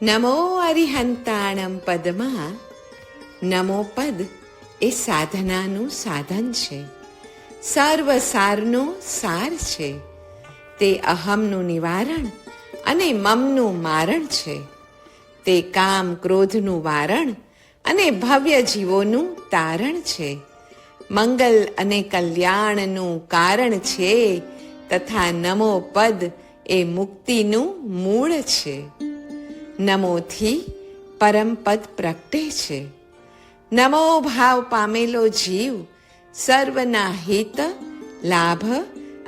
નમો અરિહંતાણમ પદમાં નમો પદ એ સાધનાનું સાધન છે, સર્વસારનો સાર છે. તે અહમનું નિવારણ અને મમનું મારણ છે. તે કામ ક્રોધનું વારણ અને ભવ્ય જીવોનું તારણ છે. મંગલ અને કલ્યાણનું કારણ છે, તથા નમો પદ એ મુક્તિનું મૂળ છે. નમોથી પરમપદ પ્રગટે છે. નમો ભાવ પામેલો જીવ સર્વના હિત, લાભ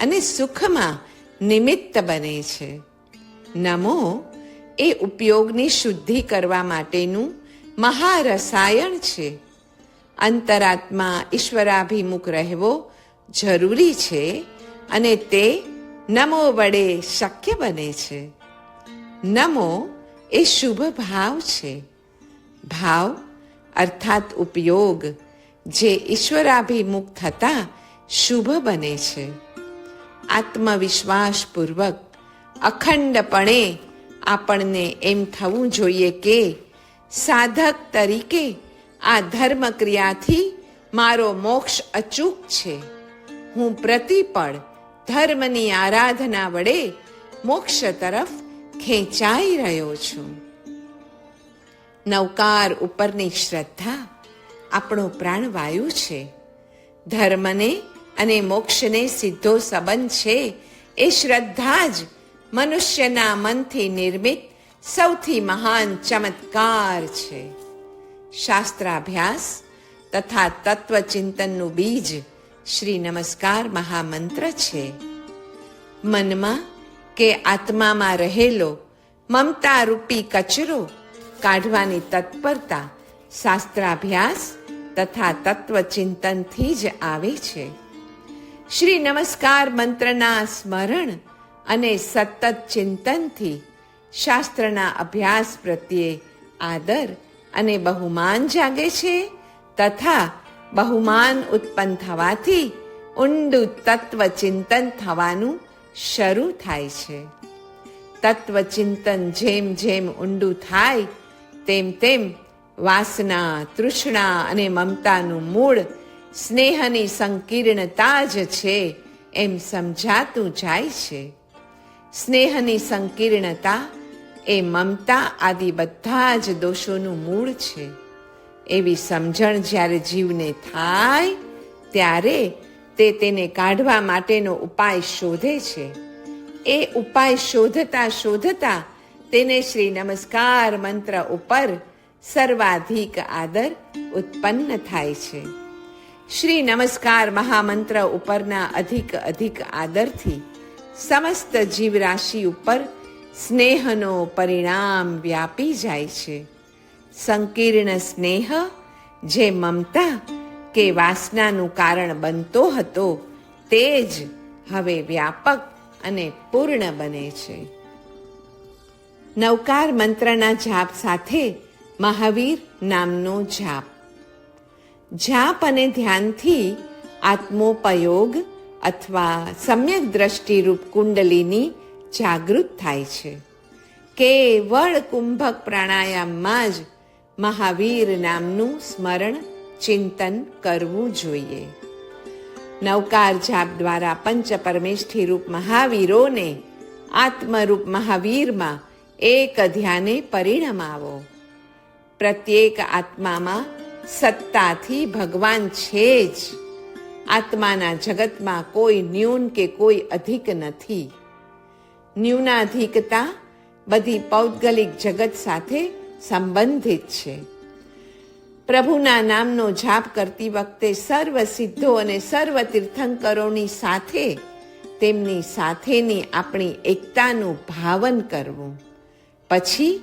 અને સુખમાં નિમિત્ત બને છે. નમો એ ઉપયોગની શુદ્ધિ કરવા માટેનું મહારસાયણ છે. અંતરાત્મા ઈશ્વરાભિમુખ રહેવો જરૂરી છે અને તે નમો વડે શક્ય બને છે. નમો એ શુભ ભાવ છે. ભાવ અર્થાત ઉપયોગ જે ઈશ્વરાભિમુખ થતા શુભ બને છે. આત્મવિશ્વાસપૂર્વક અખંડપણે આપણને એમ થવું જોઈએ કે સાધક તરીકે આ ધર્મ ક્રિયાથી મારો મોક્ષ અચૂક છે. હું પ્રતિપળ ધર્મની આરાધના વડે મોક્ષ તરફ ખેંચાઈ રહ્યો છું. નવકાર ઉપરની શ્રદ્ધા આપણો પ્રાણવાયુ છે. ધર્મને અને મોક્ષને સીધો સંબંધ છે એ શ્રદ્ધા જ મનુષ્યના મનથી નિર્મિત સૌથી મહાન ચમત્કાર છે. શાસ્ત્રાભ્યાસ તથા તત્વચિંતનનું બીજ શ્રી નમસ્કાર મહામંત્ર છે. મનમાં કે આત્મામાં રહેલો મમતા રૂપી કચરો કાઢવાની તત્પરતા શાસ્ત્રાભ્યાસ તથા તત્વચિંતનથી જ આવે છે. શ્રી નમસ્કાર મંત્રના સ્મરણ અને સતત ચિંતનથી શાસ્ત્રના અભ્યાસ પ્રત્યે આદર અને બહુમાન જાગે છે તથા બહુમાન ઉત્પન્ન થવાથી ઊંડું તત્વચિંતન થવાનું શરૂ થાય છે. તત્વચિંતન જેમ જેમ ઊંડું થાય તેમ તેમ વાસના, તૃષ્ણા અને મમતાનું મૂળ સ્નેહની સંકીર્ણતા જ છે એમ સમજાતું જાય છે. સ્નેહની સંકીર્ણતા એ મમતા આદિ બધા જ દોષોનું મૂળ છે. એવી સમજણ જ્યારે જીવને થાય ત્યારે તે તેને કાઢવા માટેનો ઉપાય શોધે છે. એ ઉપાય શોધતા શોધતા તેને શ્રી નમસ્કાર મંત્ર ઉપર સર્વાધિક આદર ઉત્પન્ન થાય છે. શ્રી નમસ્કાર મહામંત્ર ઉપરના અધિક આદરથી સમસ્ત જીવરાશિ ઉપર સ્નેહનો પરિણામ વ્યાપી જાય છે. સંકીર્ણ સ્નેહ જે મમતા કે વાસનાનું કારણ બનતો હતો તે જ હવે વ્યાપક અને પૂર્ણ બને છે. નવકાર મંત્રના જાપ સાથે મહાવીર નામનો જાપ. જાપ અને ધ્યાનથી આત્મોપયોગ અથવા સમ્યક દ્રષ્ટિરૂપ કુંડલીની જાગૃત થાય છે. કેવળ કુંભક પ્રાણાયામમાં જ મહાવીર નામનું સ્મરણ ચિંતન કરવું જોઈએ. નવકાર જાપ દ્વારા પંચ પરમેષ્ઠી રૂપ મહાવીરોને આત્મરૂપ મહાવીરમાં એક ધ્યાને પરિણમાવો. પ્રત્યેક આત્મામાં સત્તાથી ભગવાન છે જ. આત્માના જગતમાં કોઈ ન્યૂન કે કોઈ અધિક નથી. ન્યૂનાધિકતા બધી પૌદ્ગલિક જગત સાથે સંબંધિત છે. પ્રભુના નામનો જાપ કરતી વખતે સર્વ સિદ્ધો અને સર્વ તીર્થંકરોની સાથે તેમની સાથેની આપણી એકતાનું ભાવન કરવું. પછી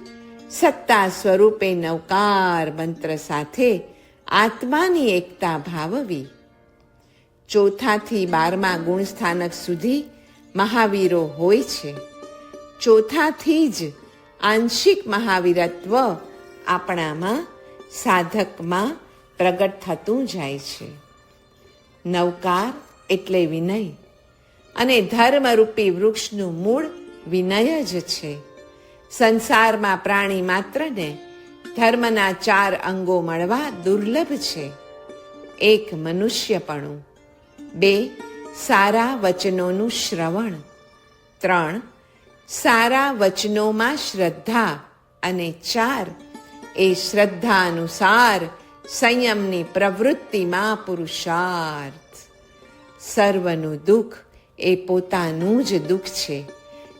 સત્તા સ્વરૂપે નવકાર મંત્ર સાથે આત્માની એકતા ભાવવી. 4 થી 12મા ગુણસ્થાનક સુધી મહાવીરો હોય છે. 4 થી જ આંશિક મહાવીરત્વ આપણામાં સાધકમાં પ્રગટ થતું જાય છે. નવકાર એટલે વિનય અને ધર્મરૂપી વૃક્ષનું મૂળ વિનય જ છે. સંસારમાં પ્રાણી માત્રને ધર્મના 4 અંગો મળવા દુર્લભ છે. 1. મનુષ્યપણું. 2. સારા વચનોનું શ્રવણ. 3. સારા વચનોમાં શ્રદ્ધા. અને 4. એ શ્રદ્ધા અનુસાર સંયમની પ્રવૃત્તિમાં પુરુષાર્થ. સર્વનું દુઃખ એ પોતાનું જ દુઃખ છે.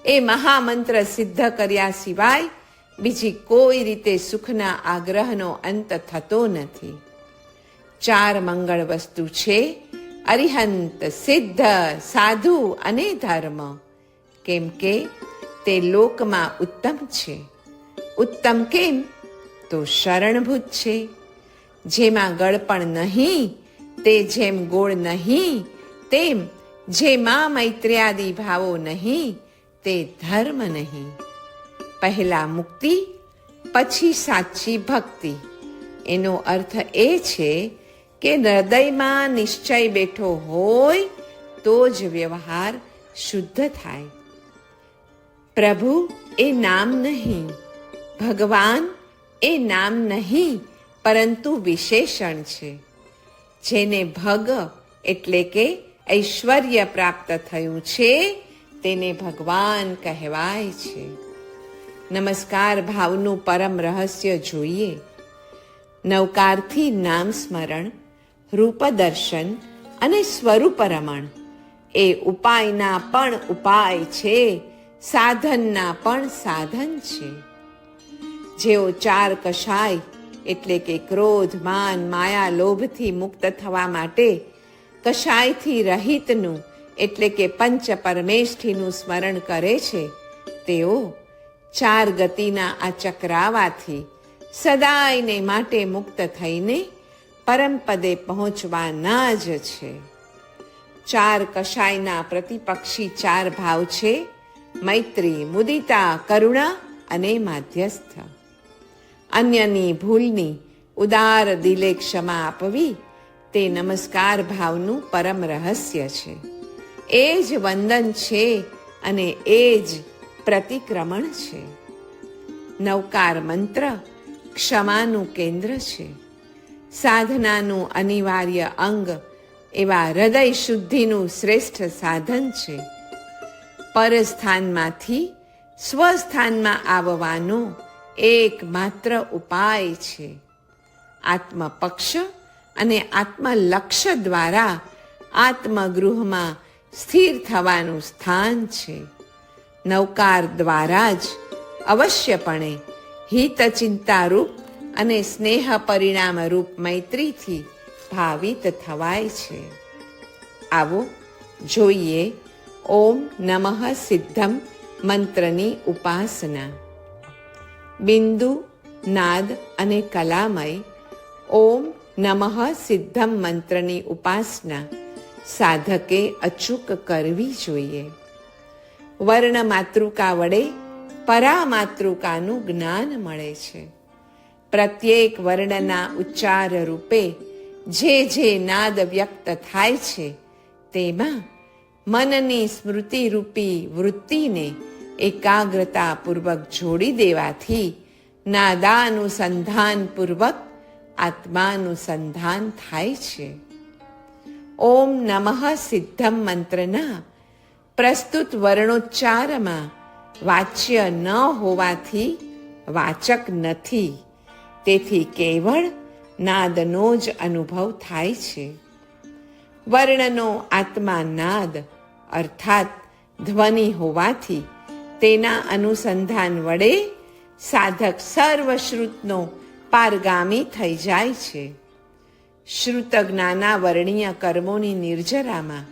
એ મહામંત્ર સિદ્ધ કર્યા સિવાય બીજી કોઈ રીતે સુખના આગ્રહનો અંત થતો નથી. 4 મંગળ વસ્તુ છે: અરિહંત, સિદ્ધ, સાધુ અને ધર્મ. કેમ કે તે લોકમાં ઉત્તમ છે. ઉત્તમ કેમ? તો શરણભૂત છે. જેમાં ગળપણ નહીં, તે જેમ ગોળ નહીં, તેમ જેમાં મૈત્ર્યાદિ ભાવો નહીં, તે ધર્મ નહીં. પહેલા મુક્તિ, પછી સાચી ભક્તિ. એનો અર્થ એ છે કે હૃદયમાં નિશ્ચય બેઠો હોય તો જ વ્યવહાર શુદ્ધ થાય. પ્રભુ એ નામ નહીં, ભગવાન એ નામ નહીં, પરંતુ વિશેષણ છે. જેને ભગ એટલે કે ઐશ્વર્ય પ્રાપ્ત થયું છે તેને ભગવાન કહેવાય છે. નમસ્કાર ભાવનું પરમ રહસ્ય જોઈએ. નવકારથી નામ સ્મરણ, રૂપ દર્શન અને સ્વરૂપ રમણ એ ઉપાયના પણ ઉપાય છે, સાધનના પણ સાધન છે. જેઓ 4 કષાય એટલે કે ક્રોધ, માન, માયા, લોભથી મુક્ત થવા માટે કષાયથી રહિતનું એટલે કે પંચ પરમેષ્ઠીનું સ્મરણ કરે છે, તેઓ 4 ગતિના આ ચક્રાવાથી સદાયને માટે મુક્ત થઈને પરમપદે પહોંચવાના જ છે. 4 કષાયના પ્રતિપક્ષી 4 ભાવ છે: મૈત્રી, મુદિતા, કરુણા અને માધ્યસ્થ. અન્યની ભૂલની ઉદાર દિલે ક્ષમા આપવી તે નમસ્કાર ભાવનું પરમ રહસ્ય છે. એ જ વંદન છે અને એ જ પ્રતિક્રમણ છે. નવકાર મંત્ર ક્ષમાનું કેન્દ્ર છે. સાધનાનું અનિવાર્ય અંગ એવા હૃદય શુદ્ધિનું શ્રેષ્ઠ સાધન છે. પરસ્થાનમાંથી સ્વસ્થાનમાં આવવાનો એકમાત્ર ઉપાય છે. આત્મપક્ષ અને આત્મલક્ષ્ય દ્વારા આત્મગૃહમાં સ્થિર થવાનું સ્થાન છે. નવકાર દ્વારા જ અવશ્યપણે હિતચિંતારૂપ અને સ્નેહ પરિણામરૂપ મૈત્રીથી ભાવિત થવાય છે. આવો જોઈએ ઓમ નમઃ સિદ્ધમ મંત્રની ઉપાસના. બિંદુ, નાદ અને કલામય ઓમ નમઃ સિદ્ધમ મંત્રની ઉપાસના સાધકે અચૂક કરવી જોઈએ. વર્ણ માતૃકા વડે પરામાતૃકાનું જ્ઞાન મળે છે. પ્રત્યેક વર્ણના ઉચ્ચાર રૂપે જે નાદ વ્યક્ત થાય છે તેમાં મનની સ્મૃતિરૂપી વૃત્તિને એકાગ્રતાપૂર્વક જોડી દેવાથી નાદાનુસંધાનપૂર્વક આત્માનુસંધાન થાય છે. ઓમ નમઃ સિદ્ધમ મંત્રના પ્રસ્તુત વર્ણોચ્ચારમાં વાચ્ય ન હોવાથી વાચક નથી. તેથી કેવળ નાદનો જ અનુભવ થાય છે. વર્ણનો આત્મા નાદ અર્થાત ધ્વનિ હોવાથી તેના અનુસંધાન વડે સાધક સર્વશ્રુતનો પારગામી થઈ જાય છે. શ્રુત જ્ઞાનાવર્ણીય કર્મોની નિર્જરામાં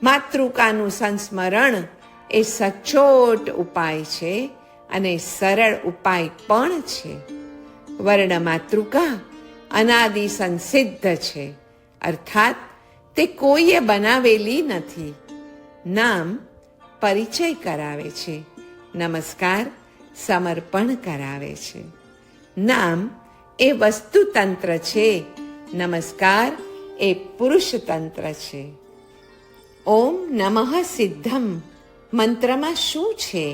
માતૃકાનું સંસ્મરણ એ સચોટ ઉપાય છે અને સરળ ઉપાય પણ છે. વર્ણ માતૃકા અનાદિ સંસિદ્ધ છે, અર્થાત તે કોઈએ બનાવેલી નથી. નામ પરિચય કરાવે છે, નમસ્કાર સમર્પણ કરાવે છે. નામ એ વસ્તુતંત્ર છે, નમસ્કાર એ પુરુષતંત્ર છે. ઓમ નમઃ સિદ્ધમ મંત્રમાં શું છે?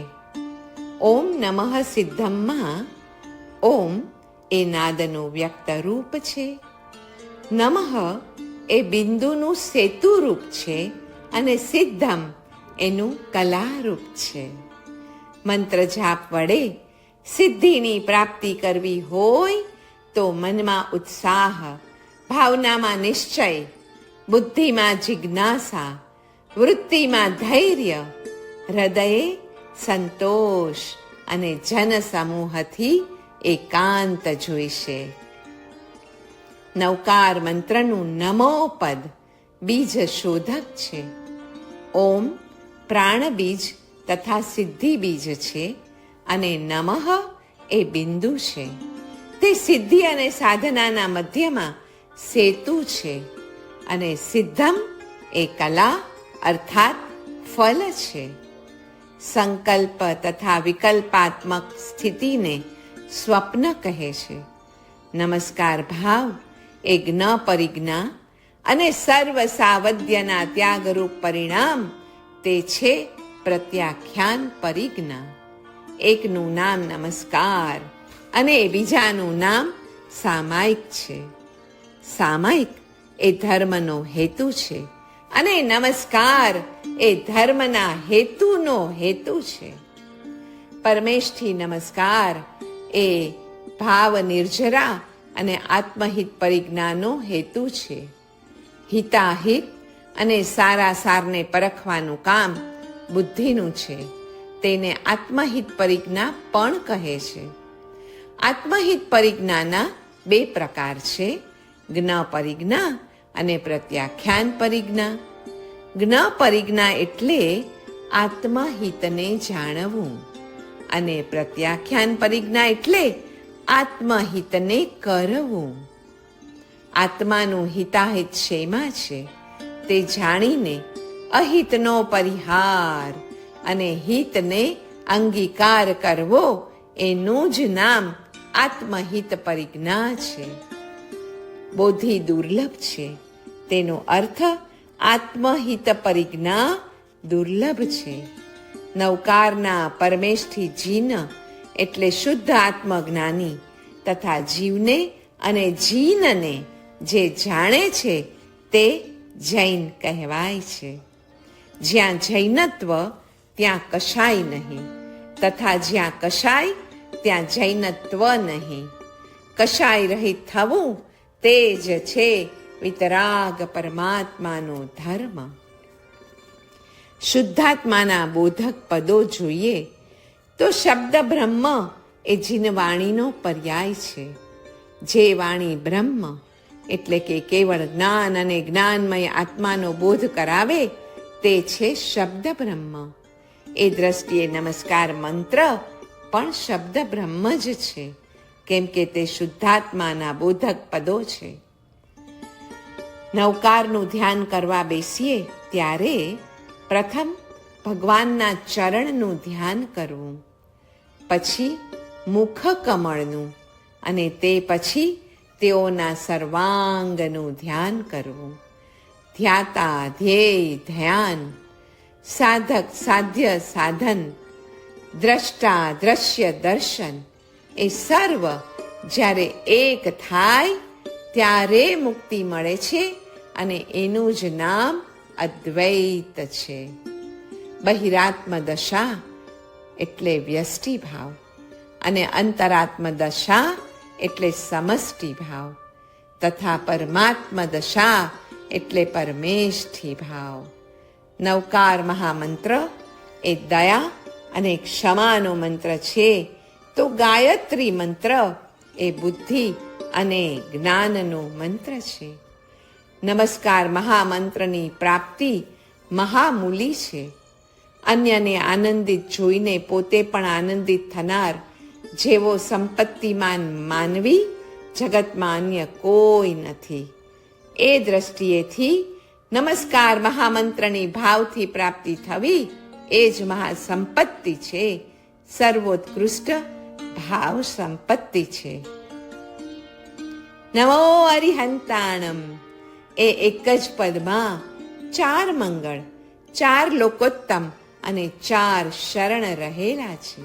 ઓમ નમઃ સિદ્ધમમાં ઓમ એ નાદનું વ્યક્ત રૂપ છે, નમઃ એ બિંદુનું સેતુ રૂપ છે અને સિદ્ધમ એનું કલારૂપ છે. મંત્ર જાપ વડે સિદ્ધિની પ્રાપ્તિ કરવી હોય તો મનમાં ઉત્સાહ, ભાવનામાં નિશ્ચય, બુદ્ધિમાં જિજ્ઞાસા, વૃત્તિમાં ધૈર્ય, હૃદયે સંતોષ અને જનસમૂહથી એકાંત જોઈશે. નવકાર મંત્રનું નમો પદ બીજ શોધક છે. ઓમ પ્રાણબીજ તથા સિદ્ધિ બીજ છે અને નમઃ એ બિંદુ છે. તે સિદ્ધિ અને સાધનાના મધ્યમાં સેતુ છે અને સિદ્ધમ એ કલા અર્થાત ફલ છે. સંકલ્પ તથા વિકલ્પાત્મક સ્થિતિને સ્વપ્ન કહે છે. નમસ્કાર ભાવ એ જ્ઞ પરિજ્ઞા અને સર્વ સાવધ્યના ત્યાગરૂપ પરિણામ તે છે પ્રત્યાખ્યાન પરિજ્ઞા. એકનું નામ નમસ્કાર અને બીજાનું નામ સામાયિક છે. સામાયિક એ ધર્મનો હેતુ છે અને નમસ્કાર એ ધર્મના હેતુનો હેતુ છે. પરમેશથી નમસ્કાર એ ભાવ નિર્જરા અને આત્મહિત પરિજ્ઞાનો હેતુ છે. હિતાહિત અને સારા સારને પરખવાનું કામ બુદ્ધિનું છે. તેને આત્મહિત પરિજ્ઞા પણ કહે છે. આત્મહિત પરિજ્ઞાના બે પ્રકાર છે, જ્ઞ પરિજ્ઞા અને પ્રત્યાખ્યાન પરિજ્ઞા. જ્ઞ પરિજ્ઞા એટલે આત્મહિતને જાણવું અને પ્રત્યાખ્યાન પરિજ્ઞા એટલે આત્મહિતને કરવું. આત્માનું હિતાહિત શેમાં છે તે જાણીને અહિતનો પરિહાર અને હિતને અંગીકાર કરવો એનું જ નામ આત્મહિત પરિજ્ઞા છે. બોધિ દુર્લભ છે તેનો અર્થ આત્મહિત પરિજ્ઞા દુર્લભ છે. નવકારના પરમેશથી જીન એટલે શુદ્ધ આત્મજ્ઞાની તથા જીવને અને જીનને જે જાણે છે તે જૈન કહેવાય છે. જ્યાં જૈનત્વ ત્યાં કશાય નહીં તથા જ્યાં કશાય ત્યાં જૈનત્વ નહીં. કશાય રહિત થવું તે જ છે વિતરાગ પરમાત્માનો ધર્મ. શુદ્ધાત્માના બોધક પદો જોઈએ તો શબ્દ બ્રહ્મ એ જીનવાણીનો પર્યાય છે. જે વાણી બ્રહ્મ એટલે કે કેવળ જ્ઞાન અને જ્ઞાનમય આત્માનો બોધ કરાવે તે છે શબ્દ બ્રહ્મ. એ દ્રષ્ટિએ નમસ્કાર મંત્ર પણ શબ્દ બ્રહ્મ જ છે, કેમ કે તે શુદ્ધાત્માના બોધક પદો છે. નવકારનું ધ્યાન કરવા બેસીએ ત્યારે પ્રથમ ભગવાનના ચરણનું ધ્યાન કરવું, પછી મુખ કમળનું અને તે પછી તેઓના સર્વાંગનું ધ્યાન કરવું. ધ્યાતા ધ્યેય ધ્યાન, સાધક સાધ્ય સાધન, દ્રષ્ટા દ્રશ્ય દર્શન એ સર્વ જ્યારે એક થાય ત્યારે મુક્તિ મળે છે અને એનું જ નામ અદ્વૈત છે. બહિરાત્મ દશા એટલે વ્યષ્ટિ ભાવ અને અંતરાત્મ દશા એટલે સમષ્ટિ ભાવ તથા પરમાત્મ દશા એટલે પરમેષ્ઠી ભાવ. નવકાર મહામંત્ર એ દયા અને ક્ષમાનો મંત્ર છે, તો ગાયત્રી મંત્ર એ બુદ્ધિ અને જ્ઞાનનો મંત્ર છે. નમસ્કાર મહામંત્રની પ્રાપ્તિ મહામૂલી છે. અન્યને આનંદિત જોઈને પોતે પણ આનંદિત થનાર જેવો સંપત્તિમાન માનવી જગતમાં અન્ય કોઈ નથી. એ દ્રષ્ટિએથી નમસ્કાર મહામંત્રની ભાવથી પ્રાપ્તિ થવી એ જ મહાસંપત્તિ છે, સર્વોત્કૃષ્ટ ભાવ સંપત્તિ છે. નમો અરિહંતાણમ એ એક જ પદમાં 4 મંગળ, 4 લોકોત્તમ અને 4 શરણ રહેલા છે.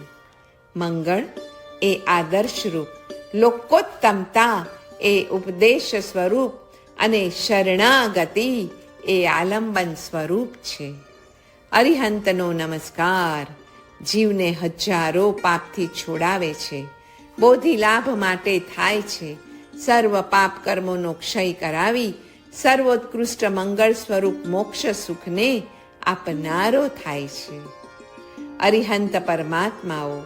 મંગળ એ આદર્શરૂપ, લોકોત્તમતા એ ઉપદેશ સ્વરૂપ અને શરણાગતિ એ આલંબન સ્વરૂપ છે. અરિહંતનો નમસ્કાર જીવને હજારો પાપથી છોડાવે છે, બોધિ લાભ માટે થાય છે, સર્વ પાપ કર્મોનો ક્ષય કરાવી સર્વોત્કૃષ્ટ મંગળ સ્વરૂપ મોક્ષ સુખને આપનારો થાય છે. અરિહંત પરમાત્માઓ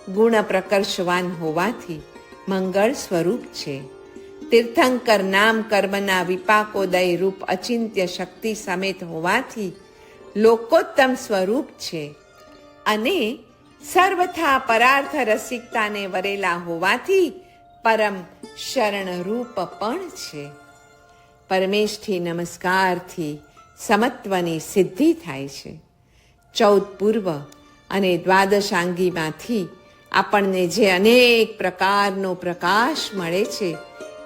ગુણ પ્રકર્ષવાન હોવાથી મંગળ સ્વરૂપ છે. તીર્થંકર નામ કર્મના વિપાકોદય રૂપ અચિંત્ય શક્તિ સમેત હોવાથી લોકોત્તમ સ્વરૂપ છે અને સર્વથા પરાર્થ રસિકતાને વરેલા હોવાથી પરમ શરણરૂપ પણ છે. પરમેશથી નમસ્કારથી સમત્વની સિદ્ધિ થાય છે. 14 પૂર્વ અને દ્વાદશાંગીમાંથી આપણને જે અનેક પ્રકારનો પ્રકાશ મળે છે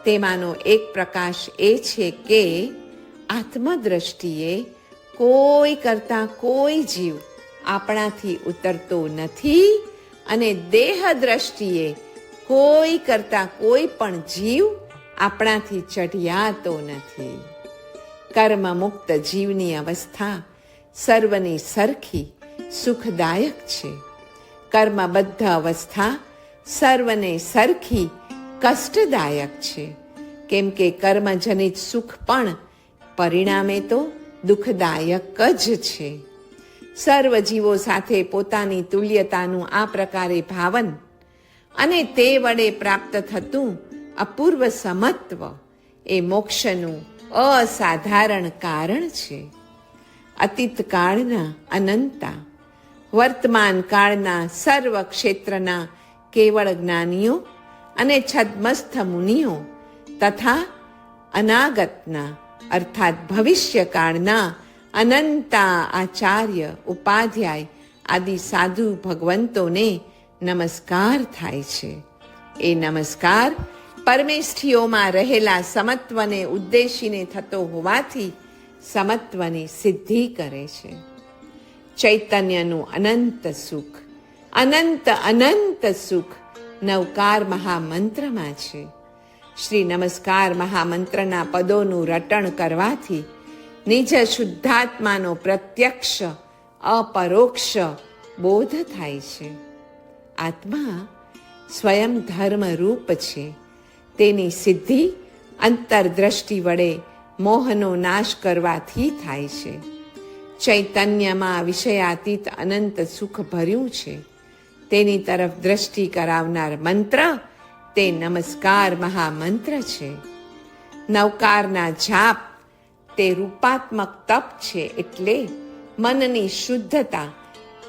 તેમાંનો એક પ્રકાશ એ છે કે આત્મદ્રષ્ટિએ કોઈ કરતા કોઈ જીવ આપણાથી ઉતરતો નથી અને દેહ દ્રષ્ટિએ કોઈ કરતા કોઈ પણ જીવ આપણાથી ચઢિયાતો નથી. કર્મ મુક્ત જીવની અવસ્થા સર્વની સરખી સુખદાયક છે. કર્મબદ્ધ અવસ્થા સર્વને સરખી કષ્ટદાયક છે, કેમ કે કર્મજનિત સુખ પણ પરિણામે તો દુઃખદાયક જ છે. સર્વ જીવો સાથે પોતાની તુલ્યતાનું આ પ્રકારે ભાવન અને તે વડે પ્રાપ્ત થતું અપૂર્વ સમત્વ એ મોક્ષનું અસાધારણ કારણ છે. અતીત કાળના અનંતા, વર્તમાન કાળના સર્વ ક્ષેત્રના કેવળ જ્ઞાનીઓ અને છદ્મસ્થ મુનિઓ તથા અનાગતના અર્થાત ભવિષ્ય કાળના અનંતા આચાર્ય ઉપાધ્યાય આદિ સાધુ ભગવંતોને નમસ્કાર થાય છે. એ નમસ્કાર પરમેષ્ઠીઓમાં રહેલા સમત્વને ઉદ્દેશીને થતો હોવાથી સમત્વની સિદ્ધિ કરે છે. ચૈતન્યનું અનંત સુખ, અનંત અનંત સુખ નવકાર મહામંત્રમાં છે. શ્રી નમસ્કાર મહામંત્રના પદોનું રટણ કરવાથી નિજ શુદ્ધાત્માનો પ્રત્યક્ષ અપરોક્ષ બોધ થાય છે. આત્મા સ્વયં ધર્મ રૂપ છે. તેની સિદ્ધિ અંતરદ્રષ્ટિ વડે મોહનો નાશ કરવાથી થાય છે. ચૈતન્યમાં વિષયાતીત અનંત સુખ ભર્યું છે. તેની તરફ દ્રષ્ટિ કરાવનાર મંત્ર તે નમસ્કાર મહામંત્ર છે. નવકારના જાપ તે રૂપાત્મક તપ છે, એટલે મનની શુદ્ધતા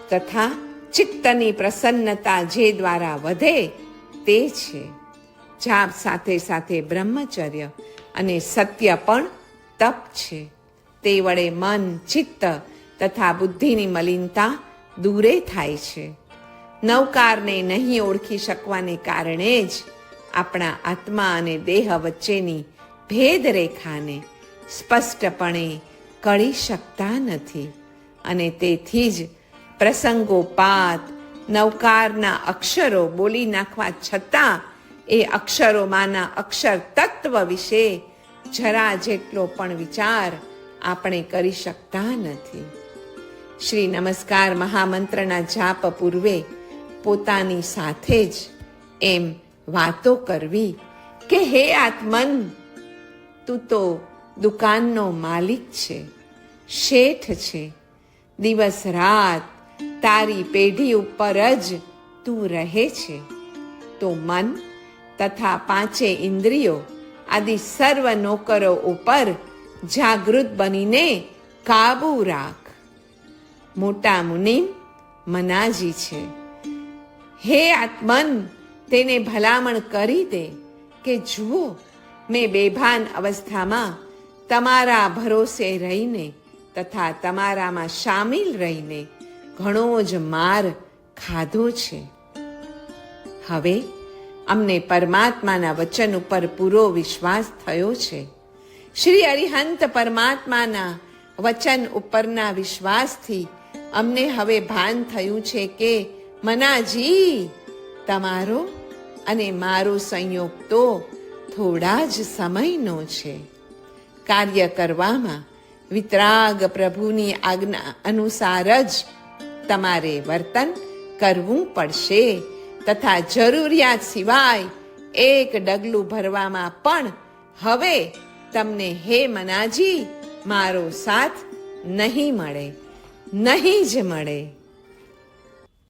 તથા ચિત્તની પ્રસન્નતા જે દ્વારા વધે તે છે. જાપ સાથે સાથે બ્રહ્મચર્ય અને સત્ય પણ તપ છે. તે વડે મન, ચિત્ત તથા બુદ્ધિની મલિનતા દૂરે થાય છે. નવકારને નહીં ઓળખી શકવાને કારણે જ આપણા આત્મા અને દેહ વચ્ચેની ભેદરેખાને સ્પષ્ટપણે કળી શકતા નથી અને તેથી જ પ્રસંગોપાત નવકારના અક્ષરો બોલી નાખવા છતાં એ અક્ષરોમાંના અક્ષર તત્વ વિશે જરા જેટલો પણ વિચાર આપણે કરી શકતા નથી. શ્રી નમસ્કાર મહામંત્રના જાપ પૂર્વે પોતાની સાથે જ એમ વાતો કરવી કે હે આત્મન, તું તો દુકાનનો માલિક છે, શેઠ છે. દિવસ રાત તારી પેઢી ઉપર જ તું રહે છે. તો મન તથા પાંચે ઇન્દ્રિયો આદિ સર્વ નોકરો ઉપર જાગૃત બનીને કાબુ રાખ. મોટા મુનિમ મનાજી છે. હે આત્મન, તેને ભલામણ કરી દે કે જુઓ, મેં બેભાન અવસ્થામાં તમારા ભરોસે રહીને તથા તમારામાં સામેલ રહીને ઘણો જ માર ખાધો છે. હવે અમને પરમાત્માના વચન ઉપર પૂરો વિશ્વાસ થયો છે. શ્રી અરિહંત પરમાત્માના વચન ઉપરના વિશ્વાસથી અમને હવે ભાન થયું છે કે મનાજી, તમારો અને મારો સંયોગ તો થોડા જ સમયનો છે. કાર્ય કરવામાં વિતરાગ પ્રભુની આજ્ઞા અનુસાર જ તમારે વર્તન કરવું પડશે તથા જરૂરિયાત સિવાય એક ડગલું ભરવામાં પણ હવે તમને હે મનાજી મારો સાથ નહીં મળે, નહીં જ મળે.